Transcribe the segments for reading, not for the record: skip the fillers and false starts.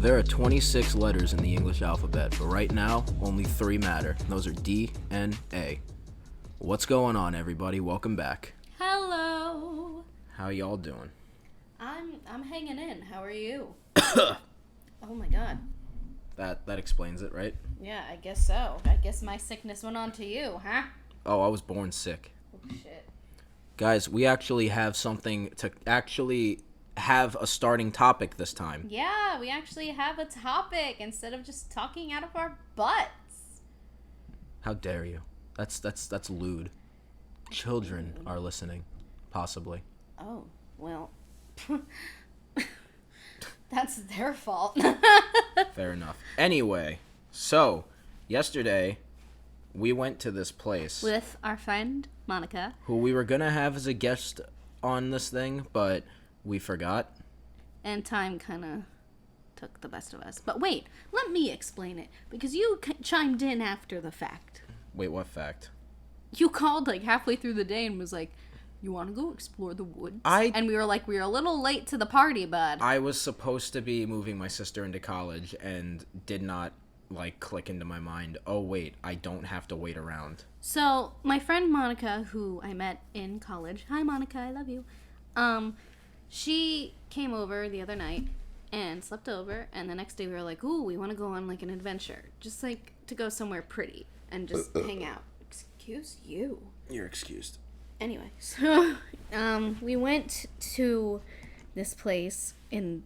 There are 26 letters in the English alphabet, but right now, only 3 matter. Those are D and A. What's going on, everybody? Welcome back. Hello. How y'all doing? I'm hanging in. How are you? Oh my god. That explains it, right? Yeah, I guess so. I guess my sickness went on to you, huh? Oh, I was born sick. Oh shit. Guys, we actually have something to actually have a starting topic this time. Yeah, we actually have a topic instead of just talking out of our butts. How dare you? That's lewd. Children are listening, possibly. Oh, well. That's their fault. Fair enough. Anyway, so yesterday we went to this place With our friend Monica, who we were gonna have as a guest on this thing, but we forgot. and time kind of took the best of us. But wait, let me explain it, because you chimed in after the fact. Wait, what fact? You called like halfway through the day and was like, "You want to go explore the woods?" And we were like, "We're a little late to the party, bud." I was supposed to be moving my sister into college and did not click into my mind. Oh wait, I don't have to wait around. So my friend Monica, who I met in college, hi Monica, I love you. She came over the other night and slept over, and the next day we were like, "Ooh, we want to go on like an adventure, just like to go somewhere pretty and just hang out." Excuse you. You're excused. Anyway, so we went to this place in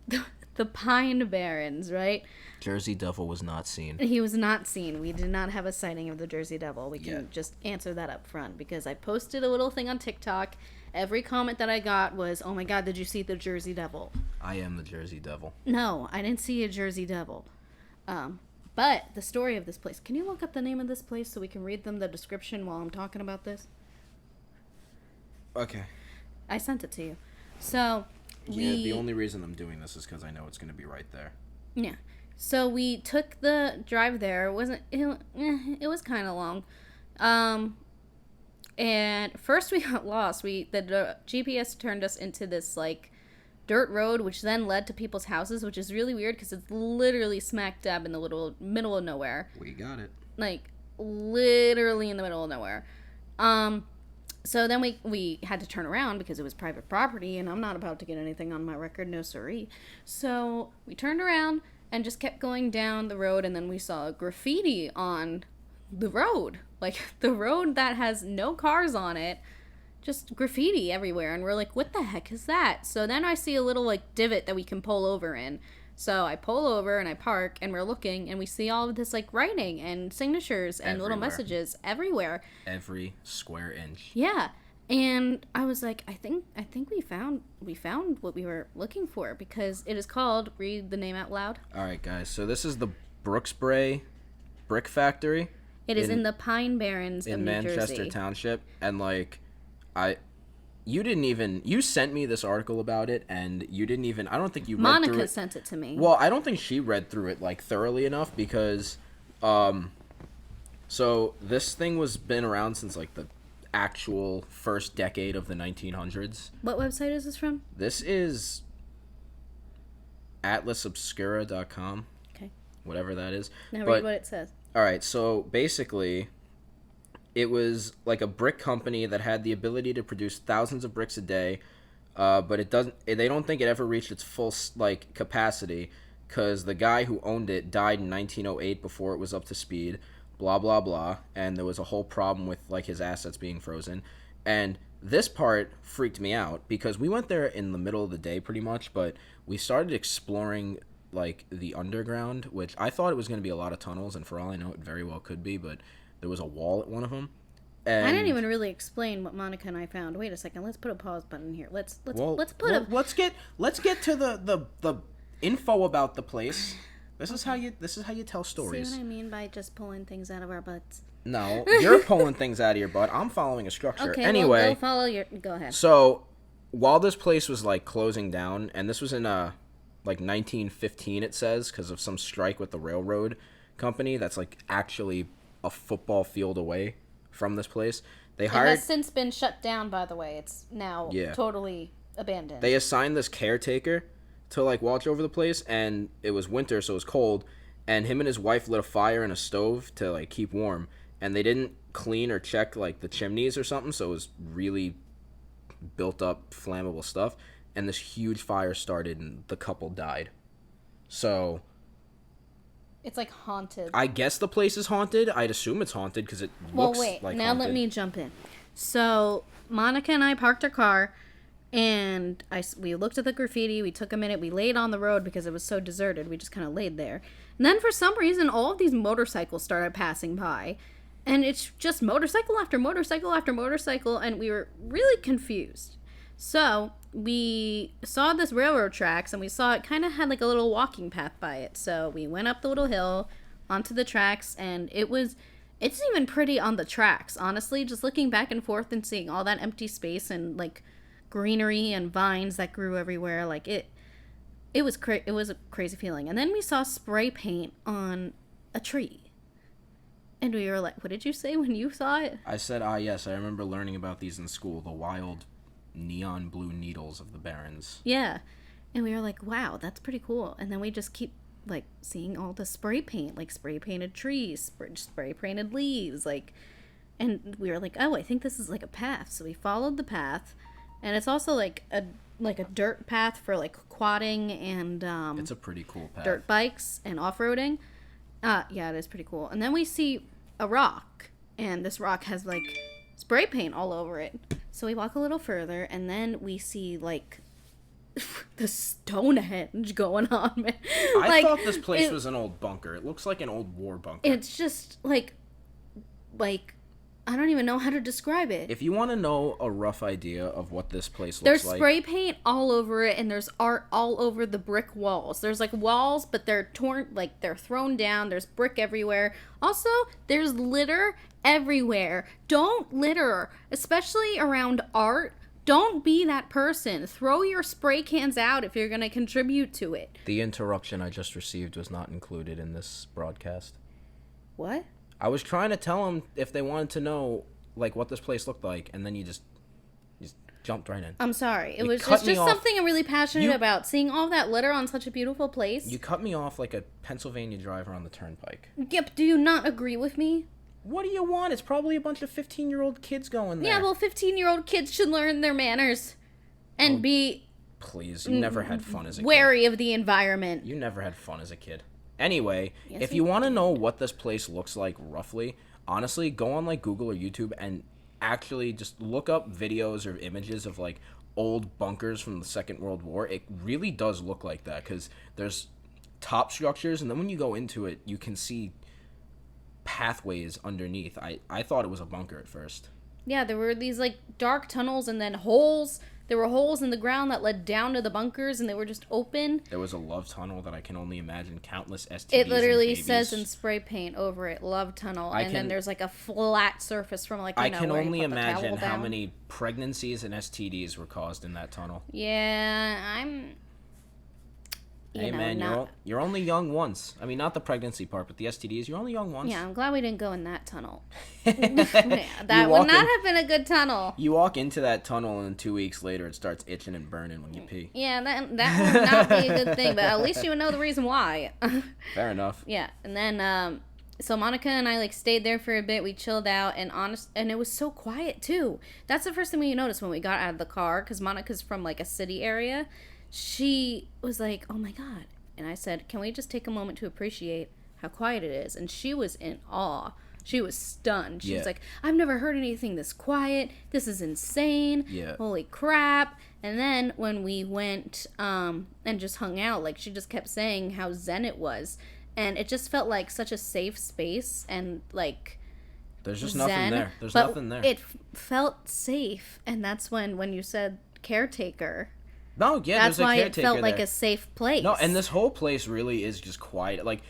the Pine Barrens, right? Jersey Devil was not seen. He was not seen. We did not have a sighting of the Jersey Devil. We can Yeah. just answer that up front, because I posted a little thing on TikTok. Every comment that I got was, "Oh my god, did you see the Jersey Devil?" I am the Jersey Devil. No, I didn't see a Jersey Devil. But the story of this place. Can you look up the name of this place so we can read them the description while I'm talking about this? Okay. I sent it to you. So, The only reason I'm doing this is because I know it's going to be right there. Yeah. So we took the drive there. It was kind of long. And first we got lost. The GPS turned us into this dirt road, which then led to people's houses, which is really weird because it's literally smack dab in the middle of nowhere. We got it. Literally in the middle of nowhere. So then we had to turn around because it was private property, and I'm not about to get anything on my record, no siree. So we turned around and just kept going down the road, and then we saw graffiti on the road. The road that has no cars on it, just graffiti everywhere, and we're like, what the heck is that? So then I see a little divot that we can pull over in. So I pull over and I park, and we're looking, and we see all of this writing and signatures and little messages everywhere. Every square inch. Yeah. And I was like, I think we found what we were looking for, because it is called, read the name out loud. All right, guys. So this is the Brooksbury Brick Factory. It is in the Pine Barrens of New Manchester Jersey. Township, and you sent me this article about it, and you didn't even, I don't think you read through it. Monica sent it to me. Well, I don't think she read through it thoroughly enough, because so this thing was been around since the actual first decade of the 1900s. What website is this from? This is atlasobscura.com. Okay. Whatever that is. Now read what it says. All right, so basically it was a brick company that had the ability to produce thousands of bricks a day, but they don't think it ever reached its full capacity, because the guy who owned it died in 1908 before it was up to speed, blah blah blah, and there was a whole problem with his assets being frozen. And this part freaked me out, because we went there in the middle of the day pretty much, but we started exploring the underground, which I thought it was going to be a lot of tunnels, and for all I know it very well could be, but there was a wall at one of them. And I didn't even really explain what Monica and I found. Wait a second, let's put a pause button here. Let's get to the info about the place. This is how you tell stories. See what I mean by just pulling things out of our butts? No, you're pulling things out of your butt. I'm following a structure. Okay, anyway, well, go ahead. So while this place was closing down, and this was in 1915, it says, because of some strike with the railroad company that's actually a football field away from this place. It has since been shut down, by the way. It's now totally abandoned. They assigned this caretaker to like watch over the place, and it was winter, so it was cold. And him and his wife lit a fire in a stove to like keep warm, and they didn't clean or check like the chimneys or something, so it was really built up flammable stuff. And this huge fire started, and the couple died. So It's like haunted. I guess the place is haunted. I'd assume it's haunted because it looks like haunted. Now let me jump in. So Monica and I parked our car, and we looked at the graffiti. We took a minute. We laid on the road because it was so deserted. We just kind of laid there. And then for some reason, all of these motorcycles started passing by. And it's just motorcycle after motorcycle after motorcycle, and we were really confused. So we saw this railroad tracks, and we saw it kind of had like a little walking path by it. So we went up the little hill onto the tracks, and it's even pretty on the tracks, honestly. Just looking back and forth and seeing all that empty space and like greenery and vines that grew everywhere, like it was a crazy feeling. And then we saw spray paint on a tree. And we were like, what did you say when you saw it? I said, yes, I remember learning about these in school, the wild neon blue needles of the Barrens. Yeah. And we were like, wow, that's pretty cool. And then we just keep, like, seeing all the spray paint, like spray-painted trees, spray-painted leaves, like, and we were like, oh, I think this is, like, a path. So we followed the path, and it's also, like a dirt path for, like, quadding and, it's a pretty cool path. Dirt bikes and off-roading. Yeah, it is pretty cool. And then we see a rock, and this rock has like spray paint all over it. So we walk a little further, and then we see like the Stonehenge going on, man. I thought this place was an old bunker. It looks like an old war bunker. It's just like I don't even know how to describe it. If you want to know a rough idea of what this place looks there's like, spray paint all over it, and there's art all over the brick walls. There's like walls, but they're torn, like they're thrown down. There's brick everywhere. Also, there's litter everywhere. Don't litter, especially around art. Don't be that person. Throw your spray cans out if you're going to contribute to it. The interruption I just received was not included in this broadcast. What? I was trying to tell them if they wanted to know, like, what this place looked like, and then you just jumped right in. I'm sorry. It was just something I'm really passionate about, seeing all that litter on such a beautiful place. You cut me off like a Pennsylvania driver on the turnpike. Yep, do you not agree with me? What do you want? It's probably a bunch of 15-year-old kids going there. Yeah, well, 15-year-old kids should learn their manners and be... Please, you never had fun as a kid. Wary of the environment. You never had fun as a kid. Anyway, yes, if you want to know what this place looks like roughly, honestly, go on like Google or YouTube and actually just look up videos or images of like old bunkers from the Second World War. It really does look like that because there's top structures, and then when you go into it, you can see pathways underneath. I thought it was a bunker at first. Yeah, there were these like dark tunnels and then holes. There were holes in the ground that led down to the bunkers, and they were just open. There was a love tunnel that I can only imagine countless STDs. It literally says in spray paint over it, love tunnel, then there's like a flat surface from like, I can only imagine how many pregnancies and STDs were caused in that tunnel. Yeah, Hey man, you're only young once. I mean, not the pregnancy part, but the STDs, you're only young once. Yeah, I'm glad we didn't go in that tunnel. That would not have been a good tunnel. You walk into that tunnel, and 2 weeks later, it starts itching and burning when you pee. Yeah, that would not be a good thing, but at least you would know the reason why. Fair enough. Yeah, and then, so Monica and I, like, stayed there for a bit. We chilled out, and it was so quiet, too. That's the first thing we noticed when we got out of the car, because Monica's from, like, a city area. She was like, oh my God. And I said, can we just take a moment to appreciate how quiet it is? And she was in awe. She was stunned. She was like, I've never heard anything this quiet. This is insane. Yeah. Holy crap. And then when we went and just hung out, like she just kept saying how zen it was. And it just felt like such a safe space and like there's just zen, nothing there. There's nothing there. It felt safe. And that's when you said caretaker. No, yeah, that's why it felt like there. A safe place. No, and this whole place really is just quiet. Like,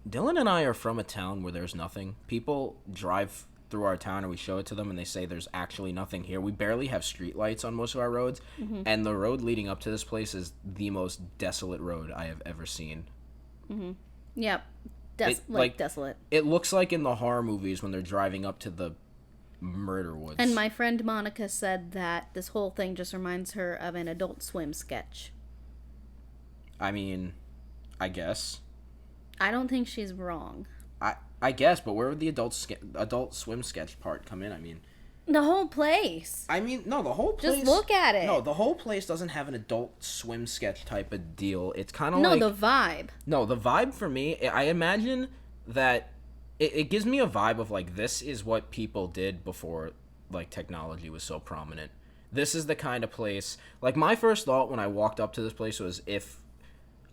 Dylan and I are from a town where there's nothing. People drive through our town, and we show it to them, and they say there's actually nothing here. We barely have streetlights on most of our roads, and the road leading up to this place is the most desolate road I have ever seen. Mm-hmm. Yep, desolate. It looks like in the horror movies when they're driving up to the murder woods. And my friend Monica said that this whole thing just reminds her of an Adult Swim sketch. I mean, I guess. I don't think she's wrong. I guess, but where would the Adult Swim sketch part come in? I mean, The whole place. No, the whole place. Just look at it. No, the whole place doesn't have an Adult Swim sketch type of deal. It's kind of No, like the vibe. No, the vibe for me, I imagine that it gives me a vibe of like this is what people did before like technology was so prominent. This is the kind of place, like my first thought when I walked up to this place was if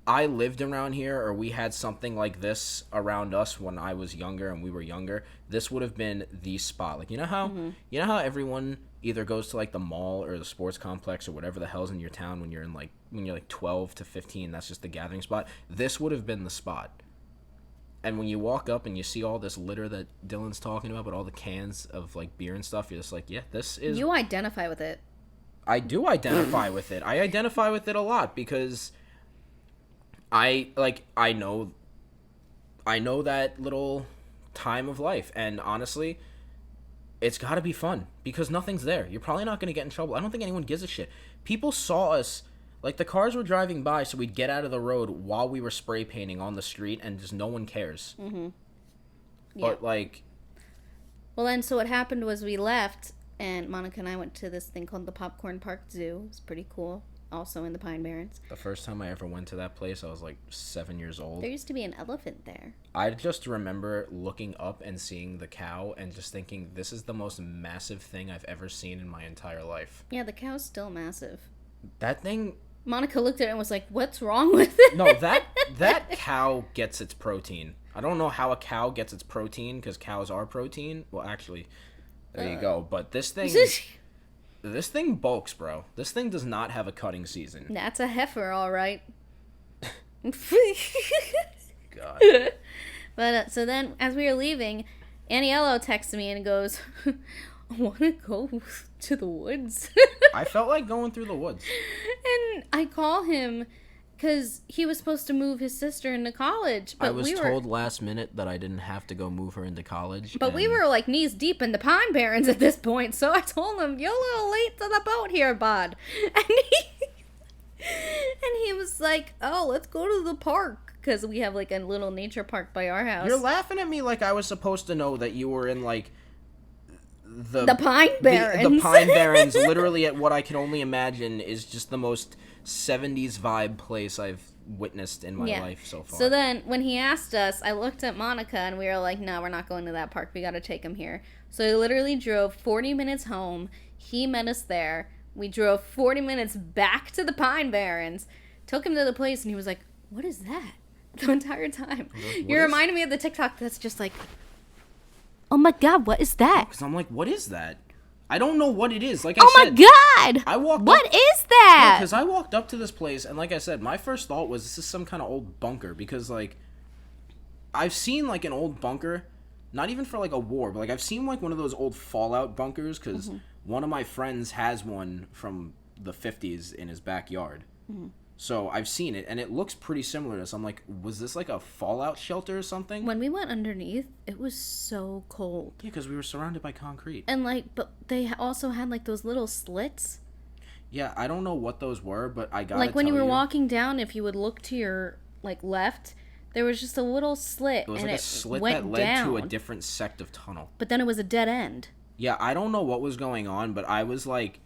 I lived around here or we had something like this around us when I was younger and we were younger, this would have been the spot. Like, you know how everyone either goes to like the mall or the sports complex or whatever the hell's in your town when you're like 12 to 15, that's just the gathering spot. This would have been the spot. And when you walk up and you see all this litter that Dylan's talking about, but all the cans of like beer and stuff, you're just like, yeah, this is. You identify with it. I do identify with it. I identify with it a lot because I know that little time of life, and honestly, it's got to be fun because nothing's there. You're probably not going to get in trouble. I don't think anyone gives a shit. People saw us. Like, the cars were driving by, so we'd get out of the road while we were spray painting on the street, and just no one cares. Mm-hmm. Yeah. But, like... Well, then, so what happened was we left, and Monica and I went to this thing called the Popcorn Park Zoo. It was pretty cool. Also in the Pine Barrens. The first time I ever went to that place, I was, like, 7 years old. There used to be an elephant there. I just remember looking up and seeing the cow and just thinking, this is the most massive thing I've ever seen in my entire life. Yeah, the cow's still massive. That thing... Monica looked at it and was like, what's wrong with it? No, that cow gets its protein. I don't know how a cow gets its protein, because cows are protein. Well, actually, there you go. But this thing bulks, bro. This thing does not have a cutting season. That's a heifer, all right. God. But, so then, as we were leaving, Aniello texts me and goes... I want to go to the woods. I felt like going through the woods. And I call him because he was supposed to move his sister into college. But I was told last minute that I didn't have to go move her into college. But we were like knees deep in the Pine Barrens at this point. So I told him, you're a little late to the boat here, bud. And he was like, oh, let's go to the park. Because we have like a little nature park by our house. You're laughing at me like I was supposed to know that you were in like... The Pine Barrens. The Pine Barrens, literally at what I can only imagine is just the most 70s vibe place I've witnessed in my life so far. So then, when he asked us, I looked at Monica and we were like, no, we're not going to that park. We got to take him here. So he literally drove 40 minutes home. He met us there. We drove 40 minutes back to the Pine Barrens, took him to the place, and he was like, what is that? The entire time. You reminded me of the TikTok that's just like... Oh my god, what is that? Because I'm like, what is that? I don't know what it is. Like I said, my god! What is that? Because I walked up to this place, and like I said, my first thought was this is some kind of old bunker. Because, like, I've seen, like, an old bunker, not even for, like, a war, but, like, I've seen, like, one of those old Fallout bunkers, because one of my friends has one from the 50s in his backyard. Mm-hmm. So I've seen it, and it looks pretty similar to this. I'm like, was this like a fallout shelter or something? When we went underneath, it was so cold. Yeah, because we were surrounded by concrete. And like, but they also had like those little slits. Yeah, I don't know what those were, but I got like when you were walking down, if you would look to your like left, there was just a little slit. It was and like a slit that led down to a different sect of tunnel. But then it was a dead end. Yeah, I don't know what was going on, but I was like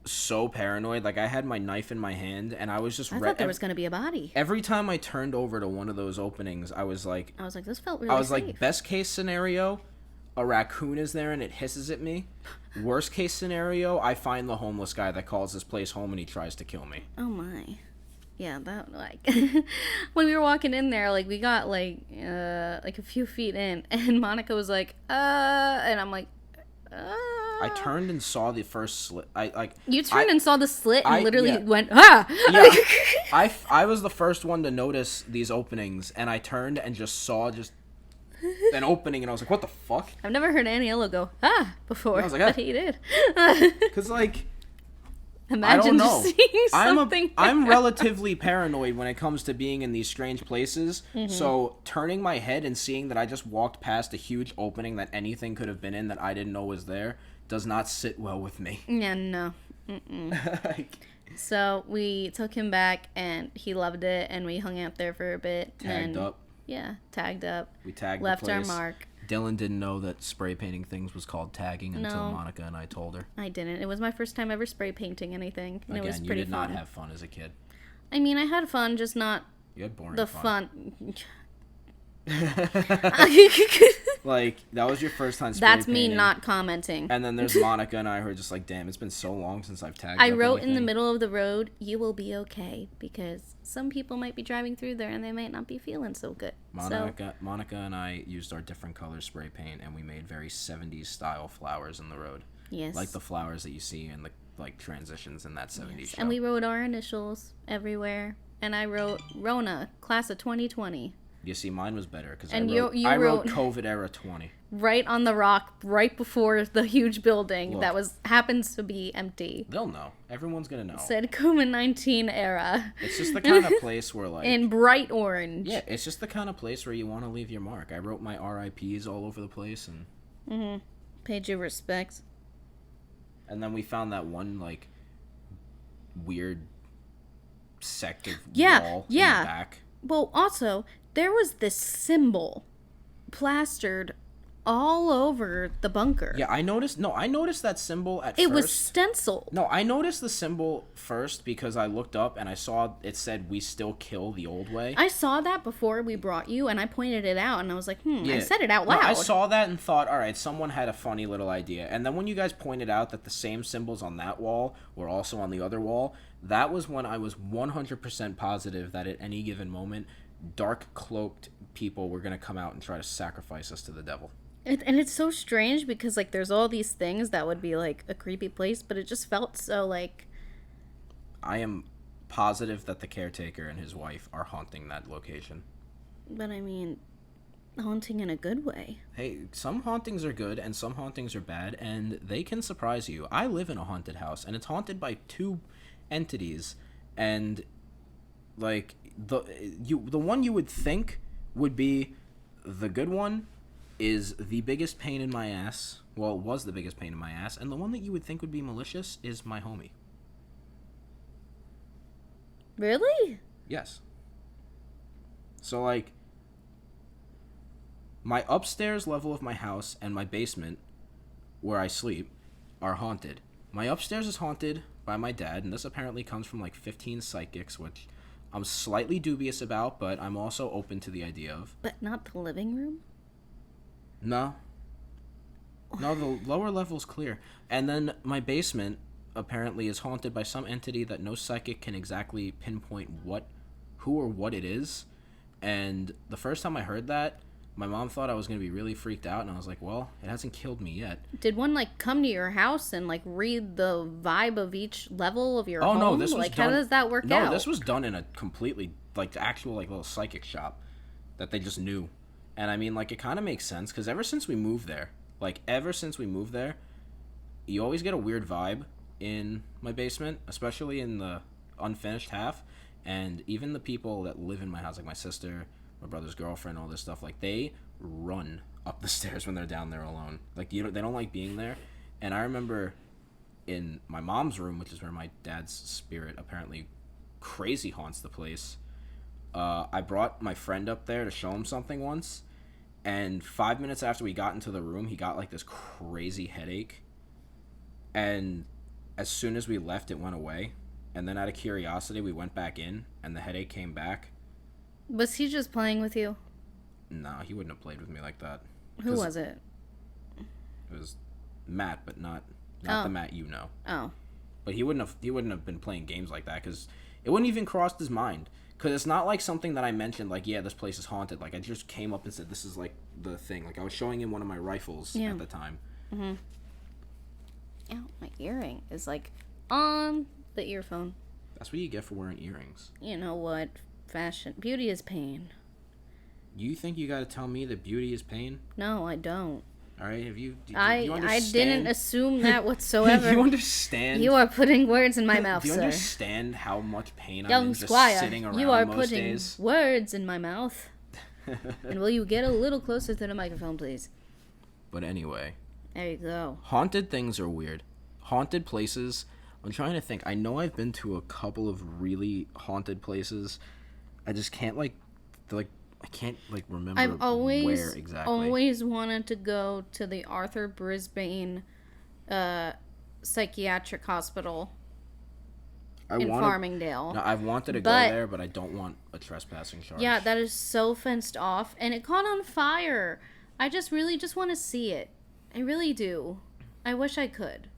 so paranoid. Like I had my knife in my hand, and I was just... I thought there was going to be a body. Every time I turned over to one of those openings, I was like... this felt really safe. Like, best case scenario, a raccoon is there and it hisses at me. Worst case scenario, I find the homeless guy that calls this place home and he tries to kill me. Oh my. Yeah, that, like... when we were walking in there, like, we got, like a few feet in, and Monica was like, and I'm like, I turned and saw the first slit. You turned and saw the slit and literally went, Yeah. I was the first one to notice these openings, and I turned and just saw an opening, and I was like, what the fuck? I've never heard Aniello go, before. I was like, but he did. Because, like... Imagine just seeing something. I'm relatively paranoid when it comes to being in these strange places. Mm-hmm. So turning my head and seeing that I just walked past a huge opening that anything could have been in that I didn't know was there does not sit well with me. Yeah, no. Like, So we took him back, and he loved it, and we hung out there for a bit. Tagged up. Yeah, tagged up. We tagged left the our place. mark. Dylan didn't know that spray painting things was called tagging until Monica and I told her. I didn't. It was my first time ever spray painting anything, and Again, it was you pretty did fun. not have fun as a kid. I mean, I had fun, just not You had boring the fun. fun. Like, that was your first time spray That's painting. me not commenting. And then there's Monica and I who are just like, damn, it's been so long since I've tagged I up wrote in the anything. middle of the road, "You will be okay," because some people might be driving through there and they might not be feeling so good. Monica and I used our different color spray paint, and we made very 70s style flowers in the road. Yes. Like the flowers that you see in the like transitions in that 70s show. And we wrote our initials everywhere. And I wrote Rona, class of 2020. You see, mine was better because And I wrote COVID era 20. Right on the rock, right before the huge building Look. that happens to be empty. They'll know. Everyone's gonna know. Said COVID-19 era. It's just the kind of place where like In bright orange. yeah, it's just the kind of place where you want to leave your mark. I wrote my RIPs all over the place, and Paid your respects. and then we found that one like weird sect of wall in the back. Well, also, there was this symbol plastered all over the bunker. Yeah, I noticed that symbol at first. It was stenciled. No, I noticed the symbol first because I looked up and I saw it said "We still kill the old way." I saw that before we brought you, and I pointed it out, and I was like, I Yeah. said it out No, loud. I saw that and thought, all right, someone had a funny little idea. And then when you guys pointed out that the same symbols on that wall were also on the other wall, that was when I was 100% positive that at any given moment, dark cloaked people were going to come out and try to sacrifice us to the devil. And it's so strange because, like, there's all these things that would be, like, a creepy place, but it just felt so, like... I am positive that the caretaker and his wife are haunting that location. But, I mean, haunting in a good way. Hey, some hauntings are good and some hauntings are bad, and they can surprise you. I live in a haunted house, and it's haunted by two entities, and, like, the one you would think would be the good one is the biggest pain in my ass. Well, it was the biggest pain in my ass. And the one that you would think would be malicious is my homie. Really? Yes. So, like, my upstairs level of my house and my basement, where I sleep, are haunted. My upstairs is haunted by my dad, and this apparently comes from, like, 15 psychics, which I'm slightly dubious about, but I'm also open to the idea of. But not the living room? No, the lower level's clear. And then my basement apparently is haunted by some entity that no psychic can exactly pinpoint who or what it is. And the first time I heard that, my mom thought I was going to be really freaked out, and I was like, well, it hasn't killed me yet. Did one, like, come to your house and, like, read the vibe of each level of your home? No, this was like, done... how does that work out? No, this was done in a completely, like, actual, like, little psychic shop that they just knew. And I mean, like, it kind of makes sense, because ever since we moved there, you always get a weird vibe in my basement, especially in the unfinished half. And even the people that live in my house, like my sister, my brother's girlfriend, all this stuff, like, they run up the stairs when they're down there alone. Like, they don't like being there. And I remember in my mom's room, which is where my dad's spirit apparently crazy haunts the place, I brought my friend up there to show him something once. And 5 minutes after we got into the room, he got, like, this crazy headache. And as soon as we left, it went away. And then out of curiosity, we went back in, and the headache came back. Was he just playing with you? No, he wouldn't have played with me like that. Who was it? It was Matt, but not the Matt you know. Oh. But he wouldn't have been playing games like that, because it wouldn't even crossed his mind. Because it's not like something that I mentioned, like, yeah, this place is haunted. Like, I just came up and said, this is, like, the thing. Like, I was showing him one of my rifles at the time. Mm-hmm. Ow, my earring is, like, on the earphone. That's what you get for wearing earrings. You know what? Fashion. Beauty is pain. You think you gotta tell me that beauty is pain? No, I don't. All right, do you I understand? didn't assume that whatsoever. Do you understand? You are putting words in my mouth, Do you sir. understand how much pain I'm Young in just squire, sitting around you are most putting days? words in my mouth. And will you get a little closer to the microphone, please? But anyway. There you go. Haunted things are weird. Haunted places, I'm trying to think. I know I've been to a couple of really haunted places. I just can't I can't remember I've where exactly. always wanted to go to the Arthur Brisbane psychiatric hospital in Farmingdale. No, I've wanted to go there, but I don't want a trespassing charge. Yeah, that is so fenced off, and it caught on fire. I just really just want to see it. I really do. I wish I could.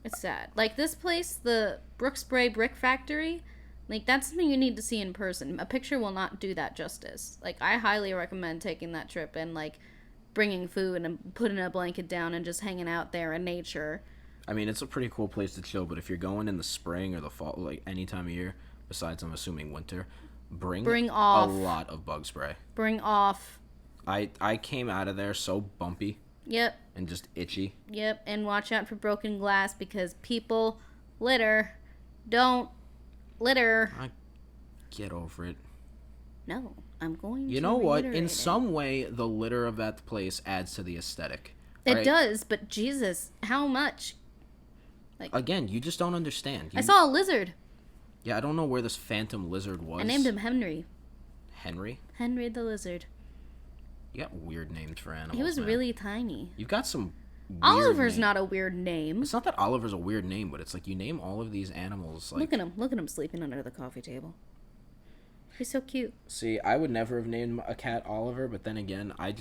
It's sad. Like this place, the Brookspray Brick Factory, like that's something you need to see in person. A picture will not do that justice. Like I highly recommend taking that trip and like bringing food and putting a blanket down and just hanging out there in nature. I mean, it's a pretty cool place to chill, but if you're going in the spring or the fall, like any time of year, besides I'm assuming winter, bring off a lot of bug spray. Bring off. I came out of there so bumpy. Yep. And just itchy. Yep, and watch out for broken glass because people litter. Don't litter. Get over it. No, I'm going to. You know what? In it. some way, the litter of that place adds to the aesthetic. It does, but Jesus, how much? Like, again, you just don't understand. I saw a lizard. Yeah, I don't know where this phantom lizard was. I named him Henry. Henry? Henry the lizard. You got weird names for animals. He was man. really tiny. You've got some weird Oliver's not a weird name. It's not that Oliver's a weird name, but it's like you name all of these animals like... Look at him. Look at him sleeping under the coffee table. He's so cute. See, I would never have named a cat Oliver, but then again, I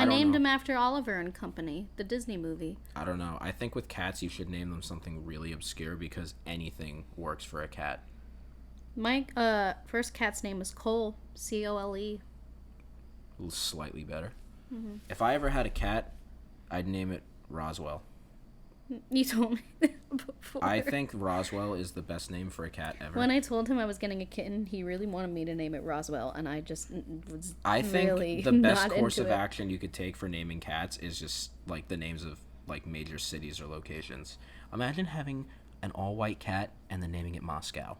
named him after Oliver and Company, the Disney movie. I don't know. I think with cats, you should name them something really obscure because anything works for a cat. My first cat's name was Cole, C-O-L-E. Slightly better. Mm-hmm. If I ever had a cat, I'd name it Roswell. You told me that before. I think Roswell is the best name for a cat ever. When I told him I was getting a kitten, he really wanted me to name it Roswell, and I just was I think really the best not course into of it. action you could take for naming cats is just like the names of like major cities or locations. Imagine having an all-white cat and then naming it Moscow.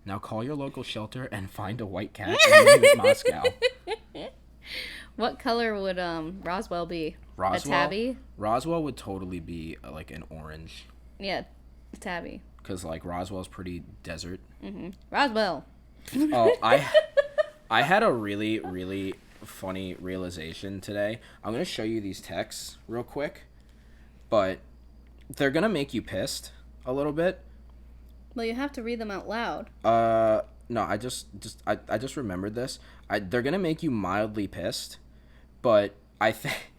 Now call your local shelter and find a white cat and name it Moscow. What color would Roswell be? Roswell? A tabby? Roswell would totally be like an orange. Yeah, a tabby. Because like Roswell's pretty desert. Mm-hmm. Roswell. Oh, I had a really, really funny realization today. I'm going to show you these texts real quick. But they're going to make you pissed a little bit. Well, you have to read them out loud. No, I just remembered this. They're gonna make you mildly pissed, but I think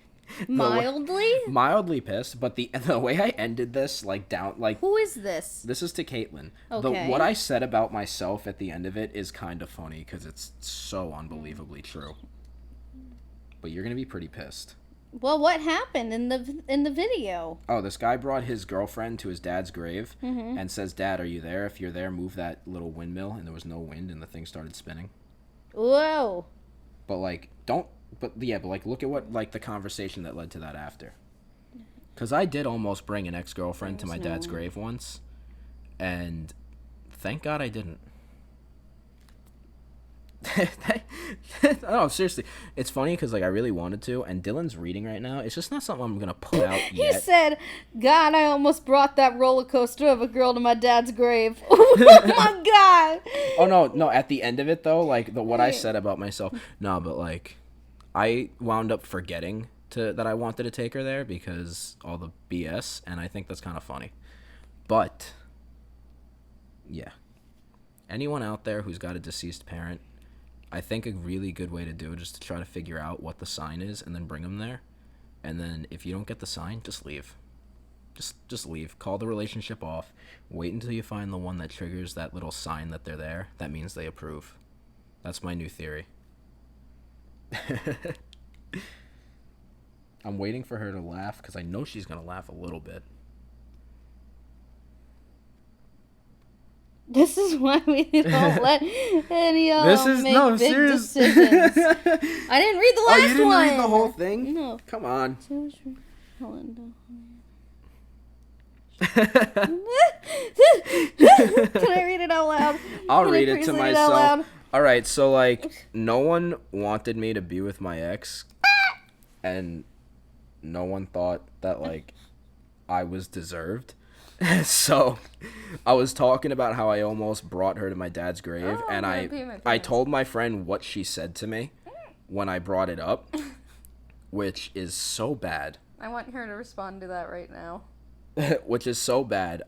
mildly pissed. But the way I ended this, who is this? This is to Caitlin. Okay. What I said about myself at the end of it is kind of funny because it's so unbelievably true. But you're gonna be pretty pissed. Well, what happened in the video? Oh, this guy brought his girlfriend to his dad's grave and says, "Dad, are you there? If you're there, move that little windmill." And there was no wind, and the thing started spinning. Whoa. But look at what the conversation that led to that after. Because I did almost bring an ex-girlfriend to my dad's grave once, and thank God I didn't. No, seriously, it's funny because I really wanted to, and Dylan's reading right now. It's just not something I'm gonna put out yet. He said, "God, I almost brought that roller coaster of a girl to my dad's grave." Oh my God! Oh no! At the end of it though, what I said about myself. No, but I wound up forgetting that I wanted to take her there because all the BS, and I think that's kind of funny. But yeah, anyone out there who's got a deceased parent, I think a really good way to do it is to try to figure out what the sign is and then bring them there. And then if you don't get the sign, just leave. Just leave. Call the relationship off. Wait until you find the one that triggers that little sign that they're there. That means they approve. That's my new theory. I'm waiting for her to laugh because I know she's going to laugh a little bit. This is why we don't let any make big serious. decisions. I didn't read the last one. Oh, you didn't read the whole thing? No. Come on. Can I read it out loud? I'll read it to myself. All right, so no one wanted me to be with my ex, and no one thought that I was deserved. So, I was talking about how I almost brought her to my dad's grave, Oh, and I'm I gonna pee my I pants. told my friend what she said to me when I brought it up, which is so bad. I want her to respond to that right now. Which is so bad.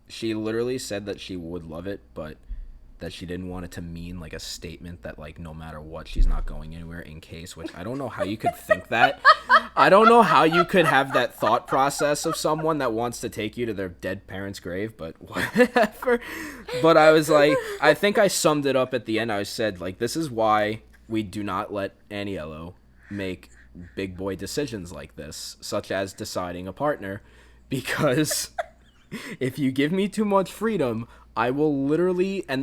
She literally said that she would love it, but that she didn't want it to mean like a statement that like no matter what she's not going anywhere in case, which I don't know how you could think that. I don't know how you could have that thought process of someone that wants to take you to their dead parents' grave, but whatever. But I was like, I think I summed it up at the end. I said like, this is why we do not let Aniello make big boy decisions like this, such as deciding a partner, because if you give me too much freedom, I will literally, and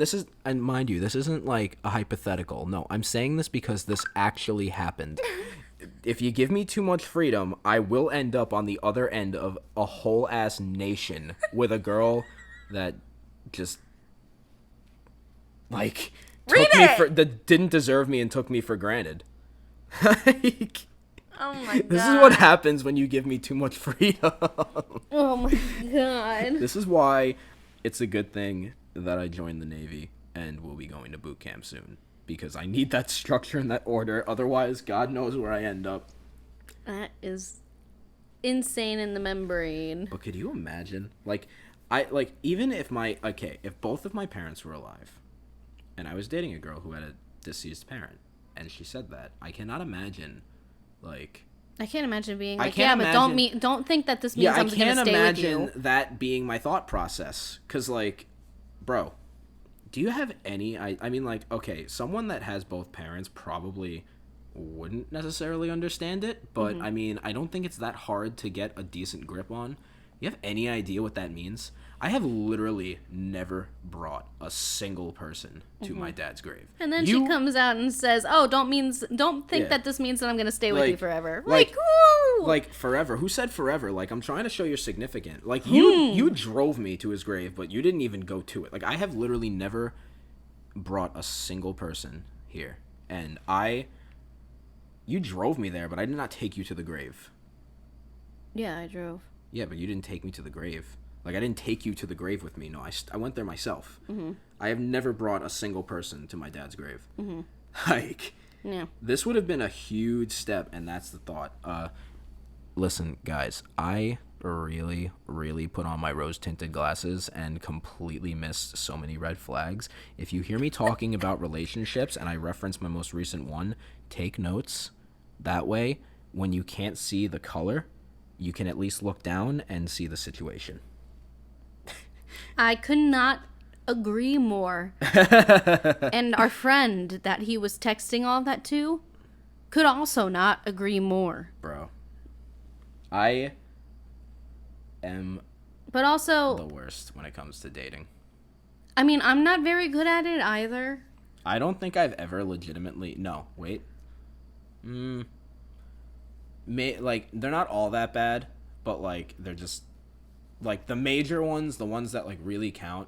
mind you, this isn't like a hypothetical. No, I'm saying this because this actually happened. If you give me too much freedom, I will end up on the other end of a whole ass nation with a girl that just like that didn't deserve me and took me for granted. Like, Oh my god. this is what happens when you give me too much freedom. Oh my god. This is why it's a good thing that I joined the Navy and will be going to boot camp soon. Because I need that structure and that order. Otherwise, God knows where I end up. That is insane in the membrane. But could you imagine? Even if if both of my parents were alive, and I was dating a girl who had a deceased parent, and she said that, I cannot imagine, like... I can't imagine being I like, can't yeah, imagine- but don't think that this means I I'm going to can't stay with imagine you. that being my thought process. Because, like, bro, do you have any... I mean, like, okay, someone that has both parents probably wouldn't necessarily understand it. But, I mean, I don't think it's that hard to get a decent grip on. You have any idea what that means? I have literally never brought a single person to my dad's grave. And then she comes out and says, "Oh, don't think Yeah. that this means that I'm going to stay with you Like- forever." like- Woo! Like, forever. Who said forever? Like, I'm trying to show you're significant. Like, you drove me to his grave, but you didn't even go to it. Like, I have literally never brought a single person here. And you drove me there, but I did not take you to the grave. Yeah, I drove. Yeah, but you didn't take me to the grave. Like, I didn't take you to the grave with me. No, I went there myself. I have never brought a single person to my dad's grave. Like, Yeah. this would have been a huge step, and that's the thought. Listen, guys, I really, really put on my rose-tinted glasses and completely missed so many red flags. If you hear me talking about relationships and I reference my most recent one, take notes. That way, when you can't see the color, you can at least look down and see the situation. I could not agree more. And our friend that he was texting all that to could also not agree more. Bro, I am But also, the worst when it comes to dating. I mean, I'm not very good at it either. I don't think I've ever legitimately... No, wait. Like, they're not all that bad, but, like, they're just... Like, the major ones, the ones that, like, really count,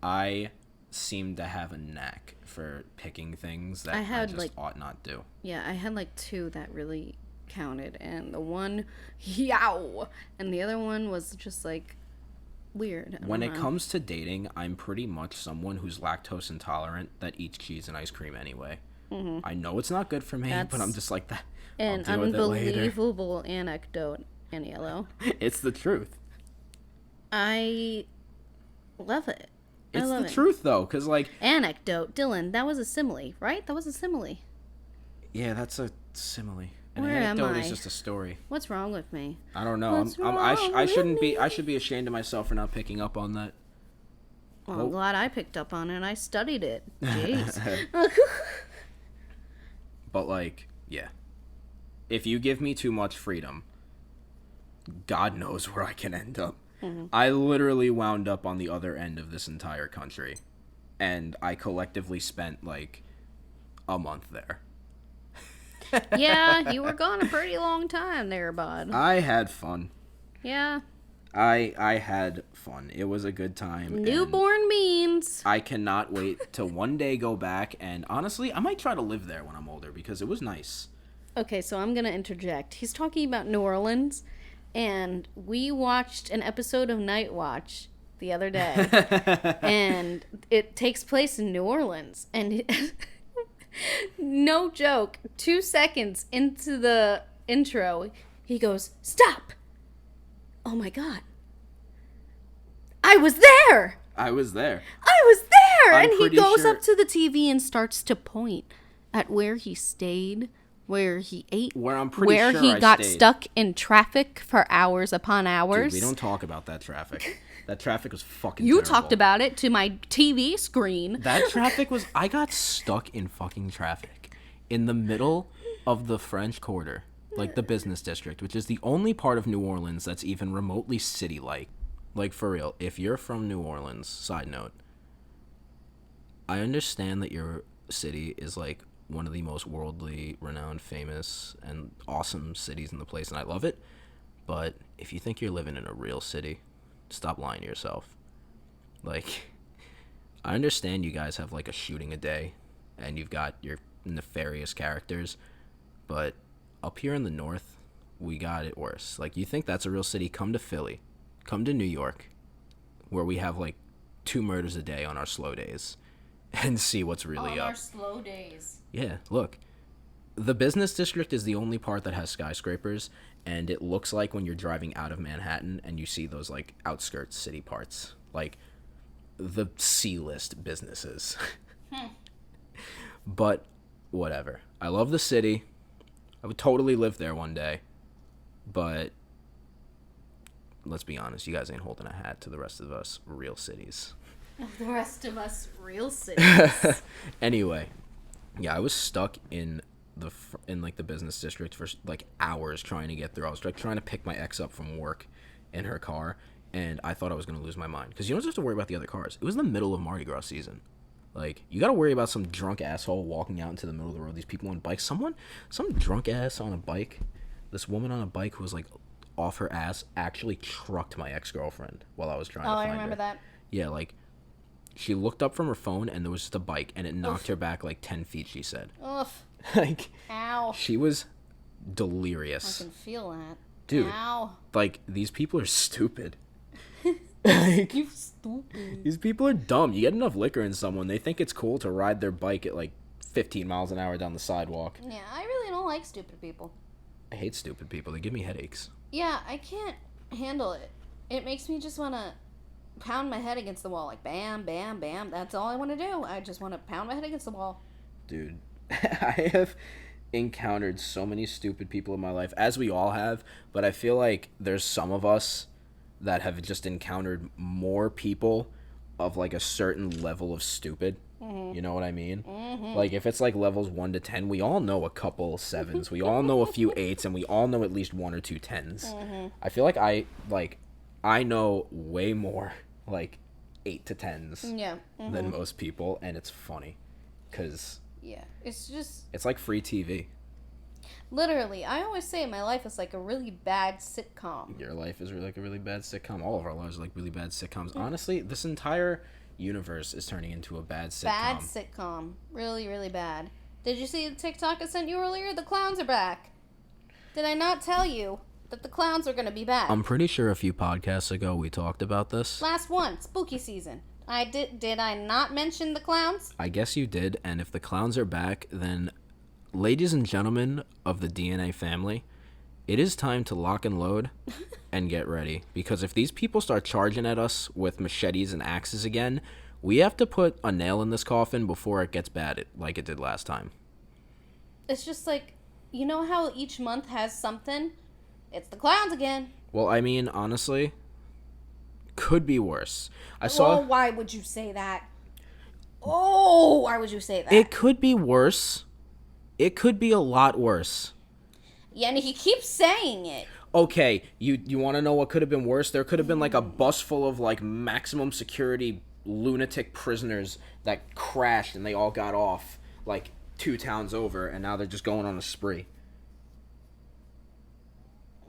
I seem to have a knack for picking things that I just ought not do. Yeah, I had like 2 that really counted, and the one, yow, and the other one was just like weird. When it comes to dating, I'm pretty much someone who's lactose intolerant that eats cheese and ice cream anyway. I know it's not good for me, but I'm just like that. An I'll deal with it later. unbelievable anecdote, Aniello. It's the truth. I love it. I It's love the it. truth, though, because, like... Anecdote, Dylan. That was a simile, right? That was a simile. Yeah, that's a simile. An Where am anecdote I? is just a story. What's wrong with me? I don't know. What's wrong I shouldn't with be. me? I should be ashamed of myself for not picking up on that. Well, I'm glad I picked up on it. I studied it. Jeez. But, like, yeah. If you give me too much freedom, God knows where I can end up. I literally wound up on the other end of this entire country. And I collectively spent, like, a month there. Yeah, you were gone a pretty long time there, bud. I had fun. Yeah. I had fun. It was a good time. and Newborn beans. I cannot wait to one day go back. And honestly, I might try to live there when I'm older because it was nice. Okay, so I'm going to interject. He's talking about New Orleans. And we watched an episode of Night Watch the other day. And it takes place in New Orleans. And no joke, 2 seconds into the intro, he goes, "Stop! Oh my God. I was there! I was there. I was there!" I'm And he pretty goes sure- up to the TV and starts to point at where he stayed, where he ate, Where I'm pretty where sure he I got stayed. stuck in traffic for hours upon hours. Dude, we don't talk about that traffic. That traffic was fucking You terrible. talked about it to my TV screen. That traffic was... I got stuck in fucking traffic in the middle of the French Quarter, like the business district, which is the only part of New Orleans that's even remotely city-like. Like, for real, if you're from New Orleans, side note, I understand that your city is, like, one of the most worldly, renowned, famous, and awesome cities in the place, and I love it. But if you think you're living in a real city, stop lying to yourself. Like, I understand you guys have, like, a shooting a day, and you've got your nefarious characters, but up here in the north, we got it worse. Like, you think that's a real city? Come to Philly. Come to New York, where we have, like, 2 murders a day on our slow days, and see what's really On up. our slow days. Yeah, look. The business district is the only part that has skyscrapers, and it looks like when you're driving out of Manhattan and you see those, like, outskirts city parts. Like, the C-list businesses. But, whatever. I love the city. I would totally live there one day. But, let's be honest, you guys ain't holding a hat to the rest of us real cities. The rest of us real cities. Anyway, yeah, I was stuck in like the business district for like hours trying to get through. I was like trying to pick my ex up from work in her car, and I thought I was gonna lose my mind because you don't have to worry about the other cars. It was the middle of Mardi Gras season. Like, you gotta worry about some drunk asshole walking out into the middle of the road. These people on bikes. Some drunk ass on a bike. This woman on a bike who was like off her ass actually trucked my ex-girlfriend while I was trying to find her. I remember that. Yeah, like, she looked up from her phone and there was just a bike and it knocked her back like 10 feet, she said. Ugh. Like, Ow. she was I delirious. can feel that. Dude. Ow. Like, these people are stupid. Like, You stupid. these people are dumb. You get enough liquor in someone, they think it's cool to ride their bike at like 15 miles an hour down the sidewalk. Yeah, I really don't like stupid people. I hate stupid people. They give me headaches. Yeah, I can't handle it. It makes me just want to pound my head against the wall. Like, bam, bam, bam. That's all I want to do. I just want to pound my head against the wall. Dude, I have encountered so many stupid people in my life, as we all have, but I feel like there's some of us that have just encountered more people of like a certain level of stupid. Mm-hmm. You know what I mean? Mm-hmm. Like, if it's like levels 1 to 10, we all know a couple 7s, we all know a few 8s, and we all know at least 1 or 2 10s. Mm-hmm. I feel like I know way more like 8 to 10s Yeah. Mm-hmm. than most people, and it's funny because Yeah. It's just, it's like free TV. literally, I always say my life is like a really bad sitcom. Your life is really like a really bad sitcom. All of our lives are like really bad sitcoms. Honestly, this entire universe is turning into a bad sitcom. Bad sitcom. Really, really bad. Did you see the TikTok I sent you earlier? The clowns are back. Did I not tell you that the clowns are going to be back? I'm pretty sure a few podcasts ago we talked about this. Last one, spooky season. Did I not mention the clowns? I guess you did, and if the clowns are back, then ladies and gentlemen of the DnA family, it is time to lock and load and get ready. Because if these people start charging at us with machetes and axes again, we have to put a nail in this coffin before it gets bad like it did last time. It's just like, you know how each month has something? It's the clowns again. Well, I mean, honestly, could be worse. Oh, why would you say that? Oh, why would you say that? It could be worse. It could be a lot worse. Yeah, and he keeps saying it. Okay, you want to know what could have been worse? There could have been like a bus full of like maximum security lunatic prisoners that crashed and they all got off like 2 towns over and now they're just going on a spree.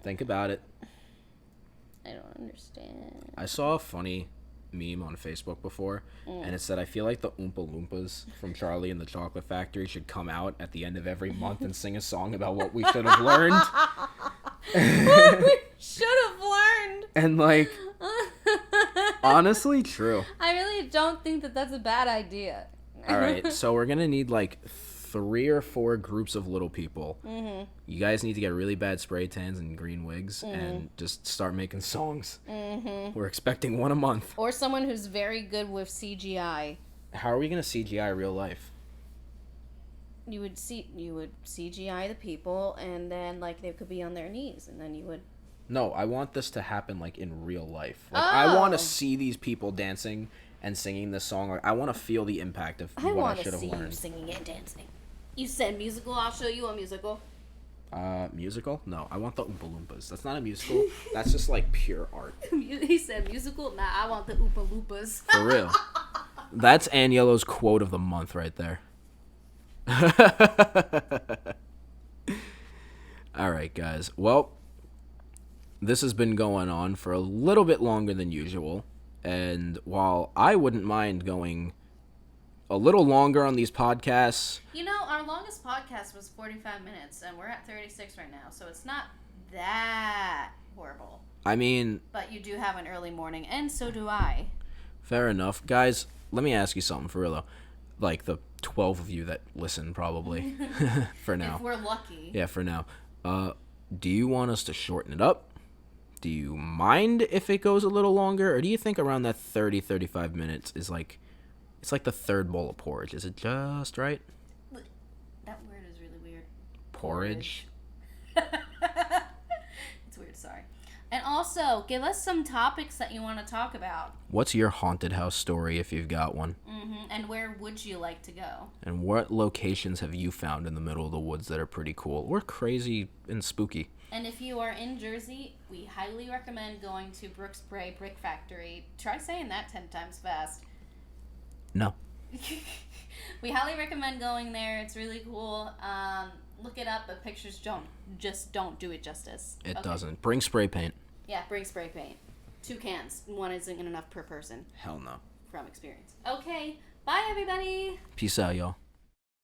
Think about it. I don't understand. I saw a funny meme on Facebook before, and it said, I feel like the Oompa Loompas from Charlie and the Chocolate Factory should come out at the end of every month and sing a song about what we should have learned. We should have learned. And, like, honestly, true. I really don't think that that's a bad idea. All right, so we're going to need, like, 3 or 4 groups of little people. Mm-hmm. You guys need to get really bad spray tans and green wigs and just start making songs. Mm-hmm. We're expecting one a month. Or someone who's very good with CGI. How are we going to CGI real life? You would CGI the people, and then, like, they could be on their knees, and then you would... No, I want this to happen, like, in real life. Like, I want to see these people dancing and singing this song. Like, I want to feel the impact of what I should have learned. I want to see you singing and dancing. You said musical, I'll show you a musical. Musical? No, I want the Oompa Loompas. That's not a musical. That's just, like, pure art. He said musical? Nah, I want the Oompa Loompas. For real. That's Aniello's quote of the month right there. All right, guys. Well, this has been going on for a little bit longer than usual. And while I wouldn't mind going a little longer on these podcasts... You know, our longest podcast was 45 minutes, and we're at 36 right now, so it's not that horrible. I mean... But you do have an early morning, and so do I. Fair enough. Guys, let me ask you something for real, though. Like, the 12 of you that listen, probably, for now. If we're lucky. Yeah, for now. Do you want us to shorten it up? Do you mind if it goes a little longer? Or do you think around that 30, 35 minutes is like... It's like the third bowl of porridge. Is it just right? That word is really weird. Porridge? It's weird, sorry. And also, give us some topics that you want to talk about. What's your haunted house story if you've got one? Mm-hmm. And where would you like to go? And what locations have you found in the middle of the woods that are pretty cool or crazy and spooky? And if you are in Jersey, we highly recommend going to Brooks Spray Brick Factory. Try saying that 10 times fast. No. We highly recommend going there. It's really cool. Look it up, but pictures don't do it justice. It doesn't. Bring spray paint. Yeah, bring spray paint. 2 cans. 1 isn't enough per person. Hell no. From experience. Okay. Bye, everybody. Peace out, y'all.